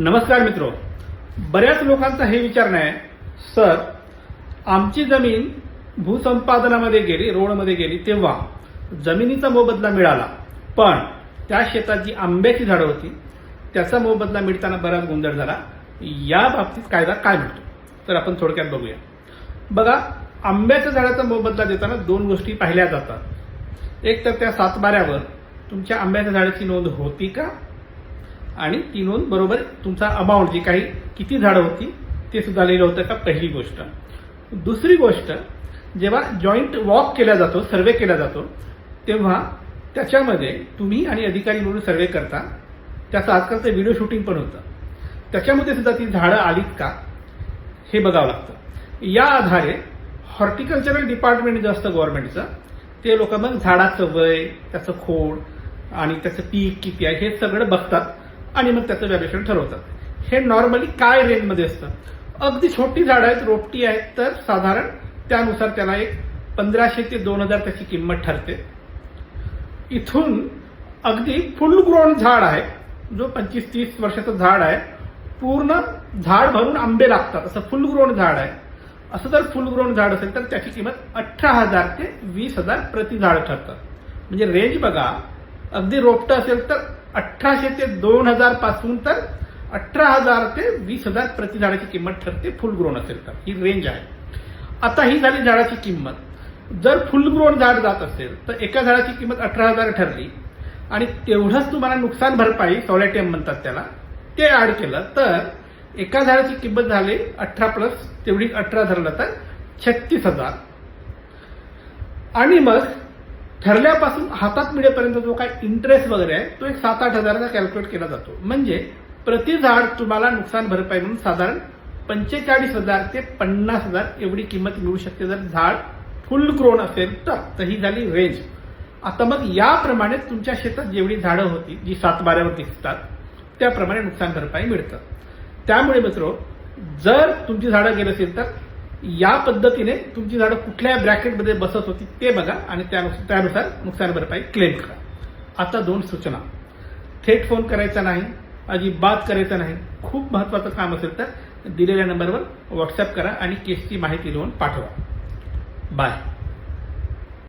नमस्कार मित्रो, बऱ्याच लोकांचा हे विचारणं आहे, सर आमची जमीन भूसंपादनामध्ये गेली, रोडमध्ये गेली, तेव्हा जमिनीचा मोबदला मिळाला, पण त्या शेतात जी आंब्याची झाडं होती त्याचा मोबदला मिळताना बराच गोंधळ झाला. या बाबतीत कायदा काय म्हणतो तर आपण थोडक्यात बघूया. बघा, आंब्याच्या झाडाचा मोबदला देताना दोन गोष्टी पाहिल्या जातात. एक तर त्या सातबाऱ्यावर तुमच्या आंब्याच्या झाडाची नोंद होती का, आणि ती नोंद बरोबर तुमचा अमाऊंट जी काही किती झाडं होती ते सुद्धा लिहिलं होतं का, पहिली गोष्ट. दुसरी गोष्ट, जेव्हा जॉईंट वॉक केला जातो, सर्वे केला जातो, तेव्हा त्याच्यामध्ये तुम्ही आणि अधिकारी म्हणून सर्वे करता, त्याचं आजकालचं व्हिडिओ शूटिंग पण होतं, त्याच्यामध्ये सुद्धा ती झाडं आलीत का हे बघावं लागतं. या आधारे हॉर्टिकल्चरल डिपार्टमेंट जे असतं गव्हर्नमेंटचं, ते लोक मग झाडाचं वय, त्याचं खोड आणि त्याचं पीक किती आहे हे सगळं बघतात आणि मग त्याचं व्हॅल्युएशन ठरवतात. हे नॉर्मली काय रेंजमध्ये असतं, अगदी छोटी झाडं आहेत, रोपटी आहेत, तर साधारण त्यानुसार त्याला एक 1500 ते 2000 त्याची किंमत ठरते. इथून अगदी फुल ग्रोन झाड आहे, जो 25-30 वर्षाचं झाड आहे, पूर्ण झाड भरून आंबे लागतात असं फुल ग्रोन झाड आहे, असं जर फुल ग्रोन झाड असेल तर त्याची किंमत 18,000 ते 20,000 प्रति झाड ठरतं. म्हणजे रेंज बघा, अगदी रोपटं असेल तर 1800 ते 2000 पासून तर 18,000 ते 20,000 प्रति झाडाची किंमत ठरते फुल ग्रोन असेल तर. ही रेंज आहे. आता ही झाली झाडाची किंमत. जर फुल ग्रोन झाड जात असेल तर एका झाडाची किंमत 18,000 ठरली आणि तेवढंच तुम्हाला नुकसान भरपाई, सॉलेटियम म्हणतात त्याला, ते ऍड केलं तर एका झाडाची किंमत झाली 18 प्लस तेवढी 18 धरलं तर 36,000. आणि मग ठरल्यापासून हातात मिळेपर्यंत जो काय इंटरेस्ट वगैरे आहे तो एक 7-8 हजाराचा कॅल्क्युलेट केला जातो. म्हणजे प्रति झाड तुम्हाला नुकसान भरपाई म्हणून साधारण 45,000 ते 50,000 एवढी किंमत मिळू शकते जर झाड फुल ग्रोन असेल तर. ही झाली रेंज. आता मग याप्रमाणे तुमच्या शेतात जेवढी झाडं होती जी सातबाऱ्यावर दिसतात त्याप्रमाणे नुकसान भरपाई मिळतं. त्यामुळे मित्रो, जर तुमची झाडं गेली असेल तर या पद्धतीने तुमची झाडं कुठल्या ब्रॅकेटमध्ये बसत होती ते बघा आणि त्यानुसार नुकसान भरपाई क्लेम करा. आता 2 सूचना: थेट फोन करायचा नाही, अजिबात करायचा नाही. खूप महत्वाचं काम असेल तर दिलेल्या नंबरवर व्हॉट्सअप करा आणि केसची माहिती लिहून पाठवा. बाय.